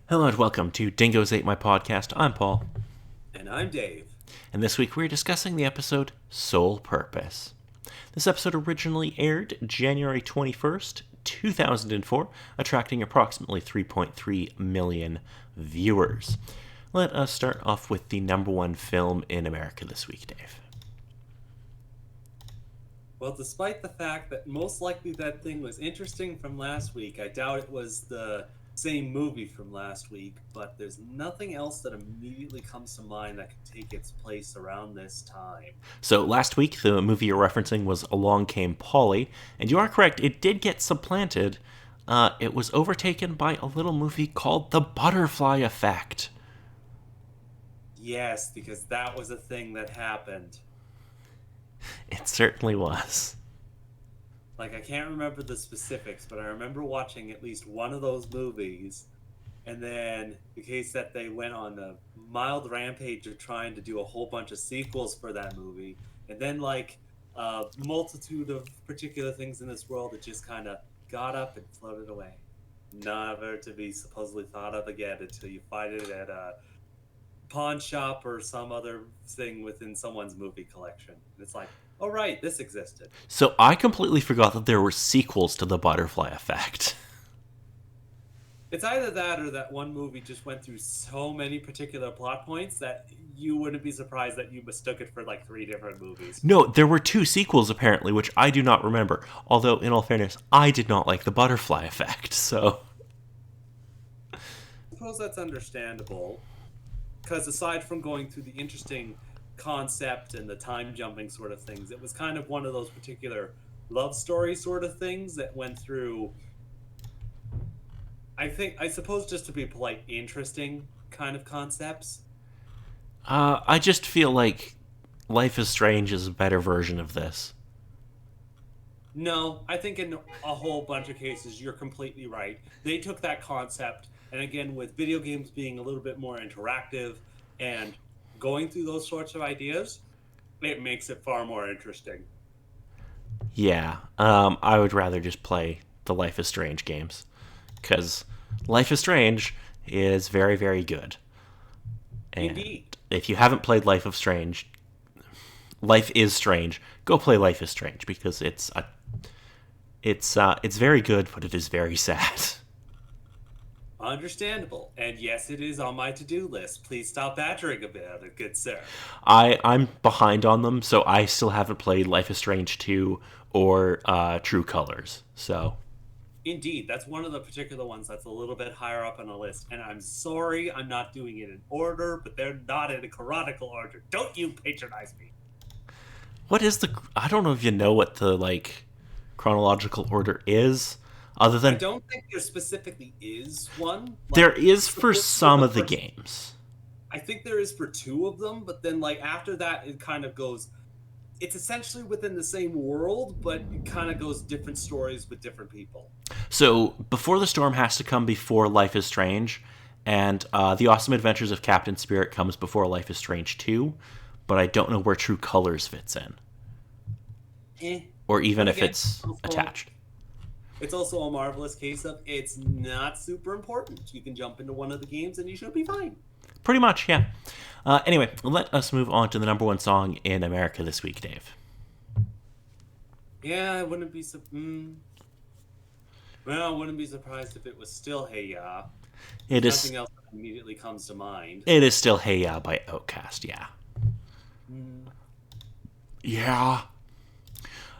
Hello and welcome to Dingoes Ate My Podcast. I'm Paul. And I'm Dave. And this week we're discussing the episode Sole Purpose. This episode originally aired January 21st, 2004, attracting approximately 3.3 million viewers. Let us start off with the number one film in America this week, Dave. Well, despite the fact that most likely that thing was interesting from last week, I doubt it was the same movie from last week, but there's nothing else that immediately comes to mind that could take its place around this time. So last week the movie you're referencing was Along Came Polly, and you are correct, it did get supplanted. It was overtaken by a little movie called The Butterfly Effect. Yes, because that was a thing that happened. It certainly was. Like, I can't remember the specifics, but I remember watching at least one of those movies, and then the case that they went on a mild rampage of trying to do a whole bunch of sequels for that movie, and then, like, a multitude of particular things in this world that just kind of got up and floated away. Never to be supposedly thought of again until you find it at a pawn shop or some other thing within someone's movie collection. And it's like, oh right, this existed. So I completely forgot that there were sequels to The Butterfly Effect. It's either that or that one movie just went through so many particular plot points that you wouldn't be surprised that you mistook it for like three different movies. No, there were two sequels apparently, which I do not remember. Although, in all fairness, I did not like The Butterfly Effect, so... I suppose that's understandable, because aside from going through the interesting concept and the time jumping sort of things, it was kind of one of those particular love story sort of things that went through, I suppose, just to be polite, interesting kind of concepts. I just feel like Life is Strange is a better version of this. No, I think in a whole bunch of cases you're completely right. They took that concept, and again, with video games being a little bit more interactive and going through those sorts of ideas, it makes it far more interesting. Yeah, I would rather just play the Life is Strange games. Because Life is Strange is very, very good. And Indeed. if you haven't played Life is Strange, go play Life is Strange because it's very good, but it is very sad. Understandable. And yes, it is on my to-do list. Please stop badgering about it, good sir. I'm behind on them, so I still haven't played Life is Strange 2 or True Colors. So Indeed, that's one of the particular ones that's a little bit higher up on the list. And I'm sorry I'm not doing it in order, but they're not in a chronological order. Don't you patronize me. what is the? I don't know if you know what the chronological order is, other I than don't think there specifically is one. there Like, is it's for supposed to be some the of the first. games. I think there is for two of them, but then like after that, it kind of goes. It's essentially within the same world, but it kind of goes different stories with different people. So Before the Storm has to come before Life is Strange, and The Awesome Adventures of Captain Spirit comes before Life is Strange 2, but I don't know where True Colors fits in, Eh. or even But if again, it's attached. it's also a marvelous case of it's not super important. You can jump into one of the games and you should be fine. Pretty much, yeah. Anyway, let us move on to the number one song in America this week, Dave. Yeah, I wouldn't be well, I wouldn't be surprised if it was still Hey Ya. It There's is nothing else that immediately comes to mind. it is still Hey Ya by Outkast, yeah. Mm. Yeah.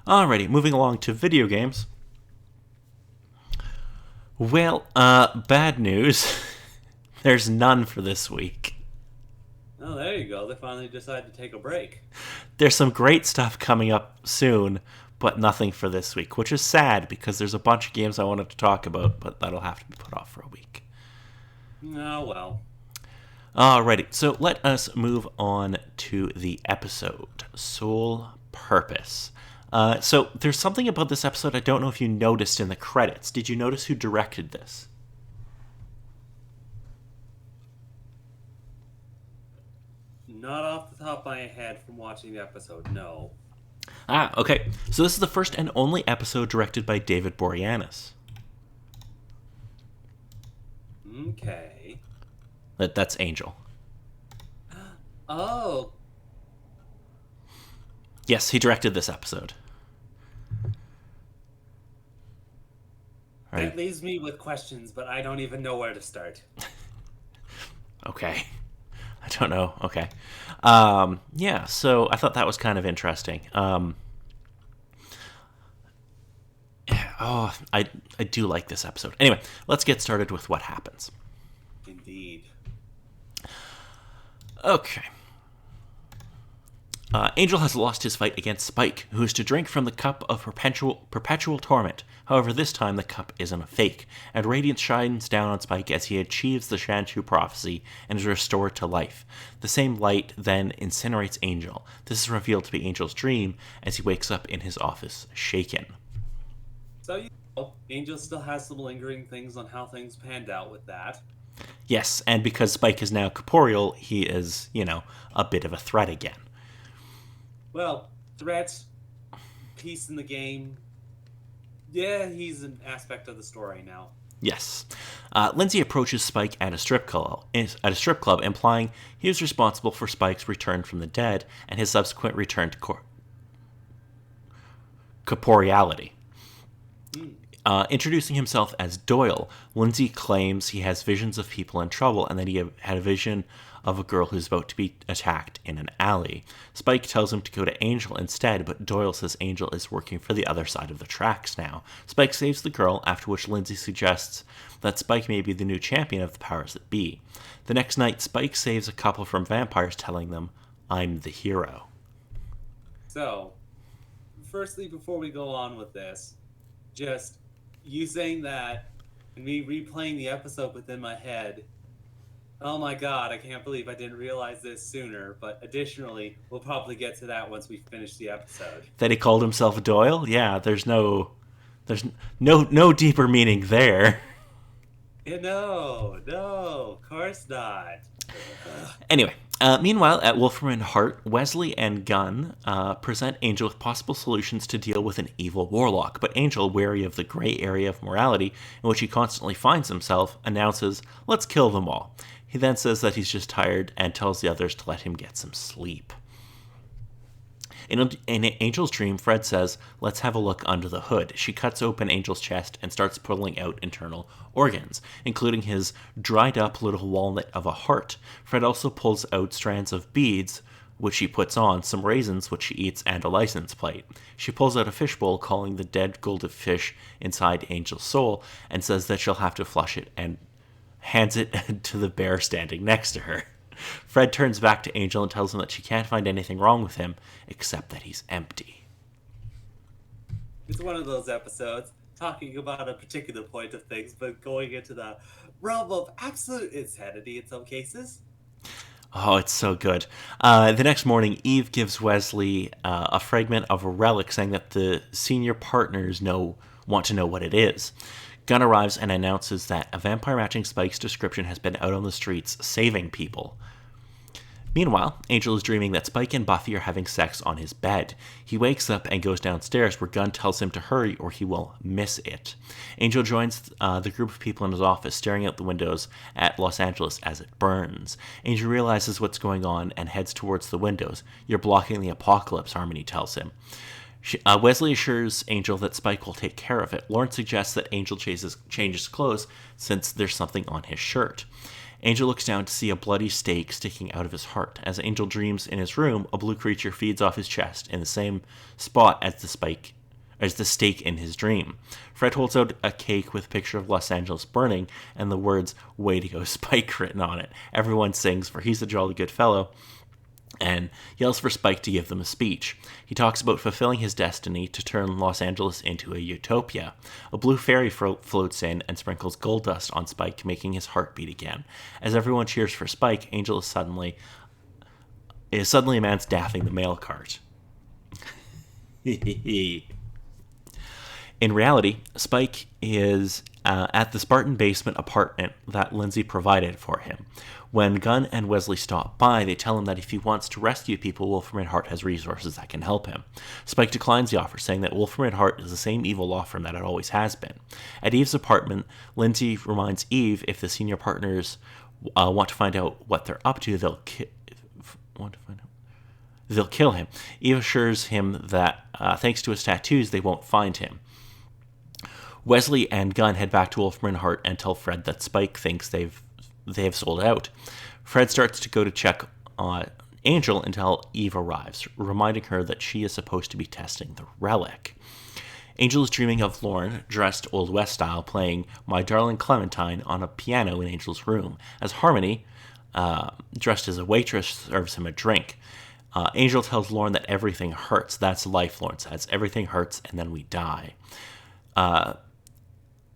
Alrighty, moving along to video games. Well, bad news. There's none for this week. Oh, there you go. They finally decided to take a break. There's some great stuff coming up soon, but nothing for this week, which is sad because there's a bunch of games I wanted to talk about, but that'll have to be put off for a week. Oh, well. Alrighty, so let us move on to the episode. Sole Purpose. So there's something about this episode I don't know if you noticed in the credits. Did you notice who directed this? Not off the top of my head from watching the episode, no. Okay. So this is the first and only episode directed by David Boreanaz. Okay. That's Angel. Oh, Yes, he directed this episode. Are you that leaves me with questions, but I don't even know where to start. okay? I don't know. Okay. Yeah, so I thought that was kind of interesting. I do like this episode. Anyway, let's get started with what happens. Indeed. Okay. Angel has lost his fight against Spike, who is to drink from the cup of perpetual torment. However, this time the cup isn't a fake, and radiance shines down on Spike as he achieves the Shanshu prophecy and is restored to life. The same light then incinerates Angel. This is revealed to be Angel's dream as he wakes up in his office, shaken. So, Angel still has some lingering things on how things panned out with that. Yes, and because Spike is now corporeal, he is, a bit of a threat again. Well, threats, peace in the game. Yeah, he's an aspect of the story now. Yes. Lindsay approaches Spike at a strip club, implying he is responsible for Spike's return from the dead and his subsequent return to corporeality. Introducing himself as Doyle, Lindsay claims he has visions of people in trouble and that he had a vision of a girl who's about to be attacked in an alley. Spike tells him to go to Angel instead, but Doyle says Angel is working for the other side of the tracks now. Spike saves the girl, after which Lindsay suggests that Spike may be the new champion of the powers that be. The next night, Spike saves a couple from vampires, telling them, "I'm the hero." So, firstly, before we go on with this, just you saying that and me replaying the episode within my head. Oh my god, I can't believe I didn't realize this sooner, but additionally, we'll probably get to that once we finish the episode. That he called himself Doyle? Yeah, there's no deeper meaning there. Yeah, no, of course not. Anyway, meanwhile, at Wolfram and Hart, Wesley and Gunn present Angel with possible solutions to deal with an evil warlock, but Angel, wary of the gray area of morality in which he constantly finds himself, announces, "Let's kill them all." He then says that he's just tired and tells the others to let him get some sleep. In Angel's dream, Fred says, "Let's have a look under the hood." She cuts open Angel's chest and starts pulling out internal organs, including his dried up little walnut of a heart. Fred also pulls out strands of beads, which she puts on, some raisins, which she eats, and a license plate. She pulls out a fishbowl, calling the dead golden fish inside Angel's soul, and says that she'll have to flush it, and hands it to the bear standing next to her. Fred turns back to Angel and tells him that she can't find anything wrong with him, except that he's empty. It's one of those episodes talking about a particular point of things, but going into the realm of absolute insanity in some cases. Oh, it's so good. The next morning, Eve gives Wesley a fragment of a relic saying that the senior partners want to know what it is. Gunn arrives and announces that a vampire matching Spike's description has been out on the streets saving people. Meanwhile, Angel is dreaming that Spike and Buffy are having sex on his bed. He wakes up and goes downstairs, where Gunn tells him to hurry or he will miss it. Angel joins the group of people in his office, staring out the windows at Los Angeles as it burns. Angel realizes what's going on and heads towards the windows. "You're blocking the apocalypse," Harmony tells him. Wesley assures Angel that Spike will take care of it. Lawrence suggests that Angel changes clothes since there's something on his shirt. Angel looks down to see a bloody stake sticking out of his heart. As Angel dreams in his room, a blue creature feeds off his chest in the same spot as the stake in his dream. Fred holds out a cake with a picture of Los Angeles burning and the words "Way to go, Spike" written on it. Everyone sings, for he's a jolly good fellow, and yells for Spike to give them a speech. He talks about fulfilling his destiny to turn Los Angeles into a utopia. A blue fairy floats in and sprinkles gold dust on Spike, making his heart beat again. As everyone cheers for Spike, Angel is suddenly a man staffing the mail cart. In reality, Spike is at the Spartan basement apartment that Lindsay provided for him. When Gunn and Wesley stop by, they tell him that if he wants to rescue people, Wolfram and Hart has resources that can help him. Spike declines the offer, saying that Wolfram and Hart is the same evil law firm that it always has been. At Eve's apartment, Lindsay reminds Eve if the senior partners want to find out what they're up to, they'll kill him. Eve assures him that thanks to his tattoos, they won't find him. Wesley and Gunn head back to Wolfram and Hart and tell Fred that Spike thinks they have sold out. Fred starts to go to check on Angel until Eve arrives, reminding her that she is supposed to be testing the relic. Angel is dreaming of Lauren, dressed Old West style, playing My Darling Clementine on a piano in Angel's room, as Harmony, dressed as a waitress, serves him a drink. Angel tells Lauren that everything hurts. That's life, Lauren says. Everything hurts, and then we die.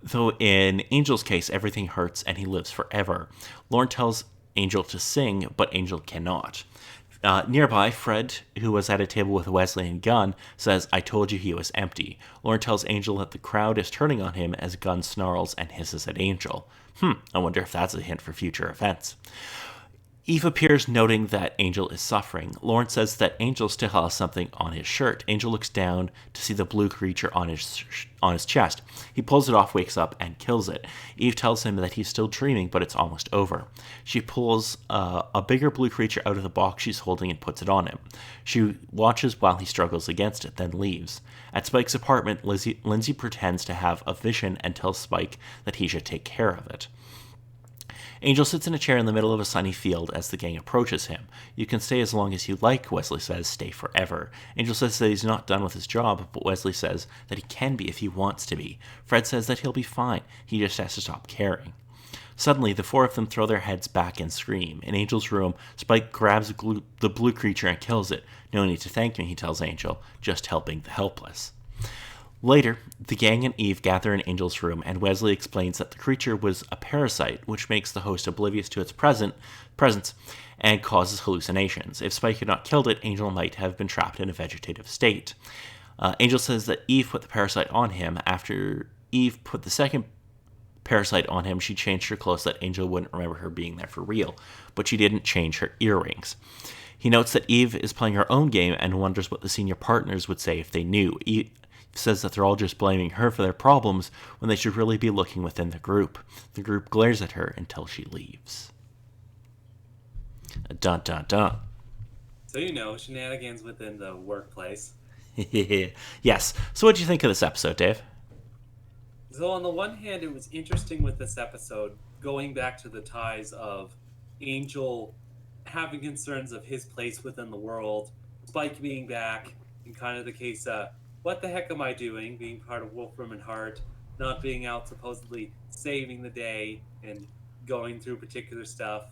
Though in Angel's case, everything hurts and he lives forever. Lauren tells Angel to sing, but Angel cannot. Nearby, Fred, who was at a table with Wesley and Gunn, says, I told you he was empty. Lauren tells Angel that the crowd is turning on him as Gunn snarls and hisses at Angel. I wonder if that's a hint for future events. Eve appears, noting that Angel is suffering. Lauren says that Angel still has something on his shirt. Angel looks down to see the blue creature on his chest. He pulls it off, wakes up, and kills it. Eve tells him that he's still dreaming, but it's almost over. She pulls a bigger blue creature out of the box she's holding and puts it on him. She watches while he struggles against it, then leaves. At Spike's apartment, Lindsay pretends to have a vision and tells Spike that he should take care of it. Angel sits in a chair in the middle of a sunny field as the gang approaches him. You can stay as long as you like, Wesley says, stay forever. Angel says that he's not done with his job, but Wesley says that he can be if he wants to be. Fred says that he'll be fine, he just has to stop caring. Suddenly, the four of them throw their heads back and scream. In Angel's room, Spike grabs the blue creature and kills it. No need to thank me, he tells Angel, just helping the helpless. Later, the gang and Eve gather in Angel's room, and Wesley explains that the creature was a parasite, which makes the host oblivious to its presence and causes hallucinations. If Spike had not killed it, Angel might have been trapped in a vegetative state. Angel says that Eve put the parasite on him. After Eve put the second parasite on him, she changed her clothes so that Angel wouldn't remember her being there for real, but she didn't change her earrings. He notes that Eve is playing her own game and wonders what the senior partners would say if they knew. Eve says that they're all just blaming her for their problems when they should really be looking within the group. The group glares at her until she leaves. Dun dun dun. So shenanigans within the workplace. Yes. So what do you think of this episode, Dave? So on the one hand, it was interesting with this episode, going back to the ties of Angel having concerns of his place within the world, Spike being back, in kind of the case what the heck am I doing, being part of Wolfram and Hart, not being out supposedly saving the day and going through particular stuff.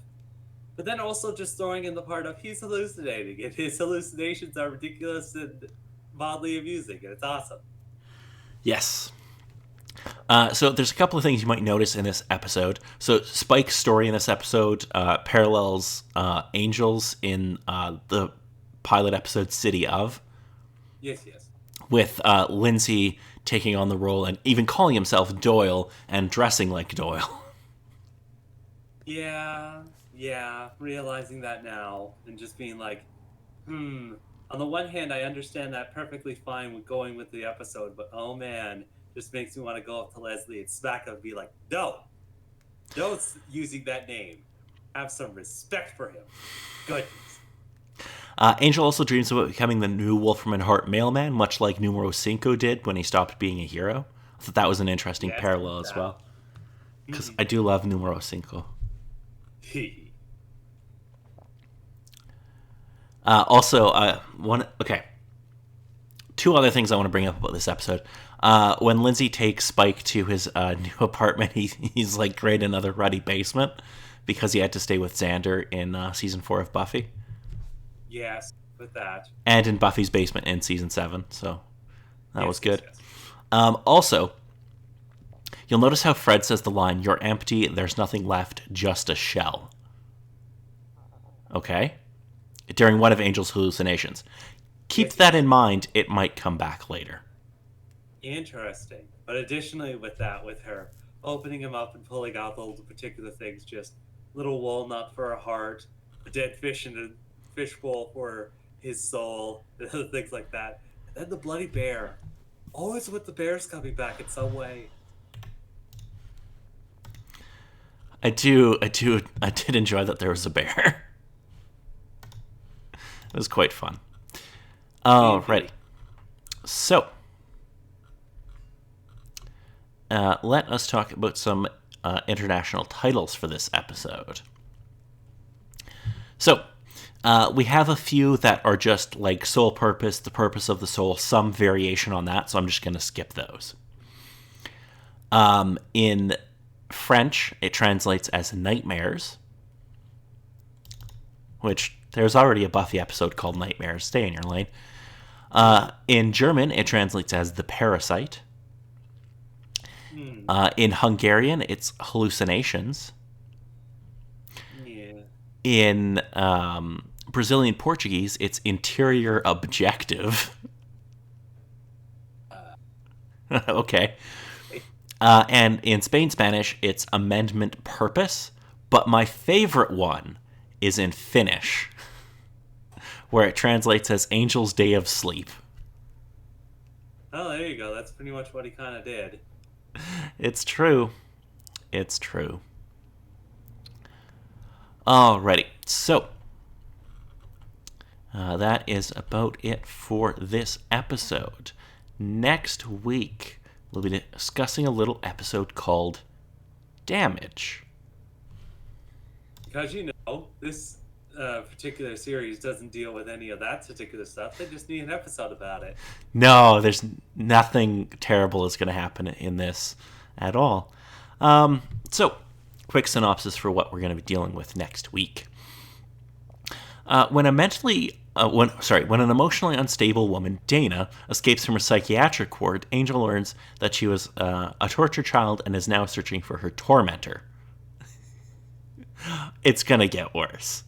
But then also just throwing in the part of he's hallucinating, and his hallucinations are ridiculous and mildly amusing, and it's awesome. Yes. So there's a couple of things you might notice in this episode. So Spike's story in this episode parallels Angel's in the pilot episode City of. Yes. With Lindsay taking on the role and even calling himself Doyle and dressing like Doyle. Yeah, realizing that now and just being like, on the one hand, I understand that perfectly fine with going with the episode, but oh man, just makes me want to go up to Leslie and smack him and be like, no, don't using that name. Have some respect for him. Goodness. Angel also dreams about becoming the new Wolfram and Hart mailman, much like Numero 5 did when he stopped being a hero. I thought that was an interesting parallel as well. Because I do love Numero 5. Two other things I want to bring up about this episode. When Lindsay takes Spike to his new apartment, he's like, great, another ruddy basement, because he had to stay with Xander in season 4 of Buffy. Yes, with that. And in Buffy's basement in season 7, so that was good. Yes. Also, you'll notice how Fred says the line, "You're empty, there's nothing left, just a shell." Okay? During one of Angel's hallucinations. Keep that in mind, it might come back later. Interesting. But additionally with that, with her opening him up and pulling out all the particular things, just little walnut for a heart, a dead fish in a fishbowl for his soul, and other things like that. And then the bloody bear. Always with the bears coming back in some way. I did enjoy that there was a bear. It was quite fun. Alrighty. So, let us talk about some international titles for this episode. So, we have a few that are just like Soul Purpose, The Purpose of the Soul, some variation on that, so I'm just going to skip those. In French, it translates as Nightmares, which there's already a Buffy episode called Nightmares. Stay in your lane. In German, it translates as The Parasite. In Hungarian, it's Hallucinations. Yeah. In Brazilian Portuguese, it's Interior Objective. Okay. And in Spain Spanish, it's Amendment Purpose. But my favorite one is in Finnish, where it translates as Angel's Day of Sleep. Oh, there you go. That's pretty much what he kind of did. It's true. It's true. Alrighty. So, that is about it for this episode. Next week, we'll be discussing a little episode called Damage. Because, this particular series doesn't deal with any of that particular stuff. They just need an episode about it. No, there's nothing terrible is going to happen in this at all. So, quick synopsis for what we're going to be dealing with next week. When an emotionally unstable woman, Dana, escapes from her psychiatric ward, Angel learns that she was a tortured child and is now searching for her tormentor. It's going to get worse.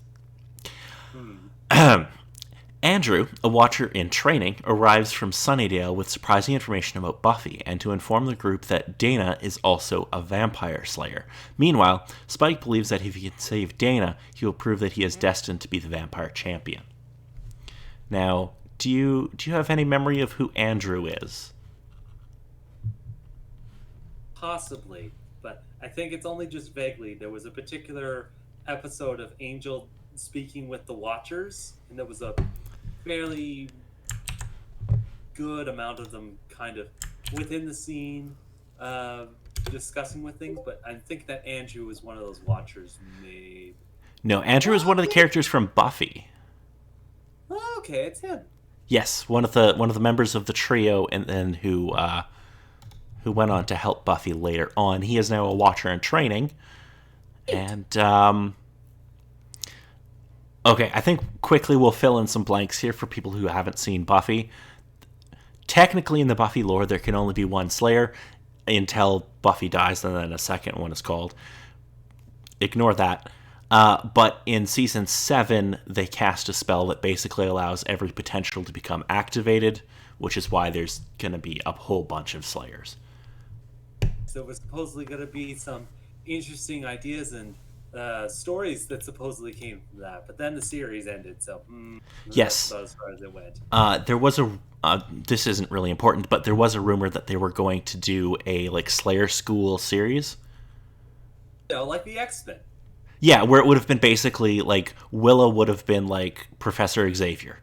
Andrew, a watcher in training, arrives from Sunnydale with surprising information about Buffy and to inform the group that Dana is also a vampire slayer. Meanwhile, Spike believes that if he can save Dana, he will prove that he is destined to be the vampire champion. Now, do you have any memory of who Andrew is? Possibly, but I think it's only just vaguely. There was a particular episode of Angel speaking with the Watchers, and there was a fairly good amount of them kind of within the scene discussing with things, but I think that Andrew was one of those Watchers, maybe. No, Andrew is one of the characters from Buffy. Oh, okay, it's him. Yes, one of the members of the trio, and then who went on to help Buffy later on. He is now a Watcher in training, and okay, I think quickly we'll fill in some blanks here for people who haven't seen Buffy. Technically, in the Buffy lore, there can only be one Slayer until Buffy dies, and then a second one is called. Ignore that. But in Season 7, they cast a spell that basically allows every potential to become activated, which is why there's going to be a whole bunch of Slayers. So it was supposedly going to be some interesting ideas and stories that supposedly came from that, but then the series ended, so yes, that's about as far as it went. There was this isn't really important, but there was a rumor that they were going to do a Slayer School series. Like the X-Men. Yeah, where it would have been basically Willow would have been Professor Xavier,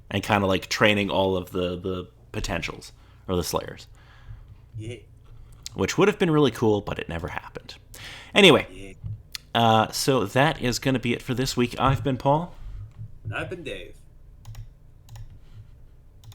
and kind of training all of the potentials or the Slayers. Yeah. Which would have been really cool, but it never happened. Anyway, so that is going to be it for this week. I've been Paul. And I've been Dave.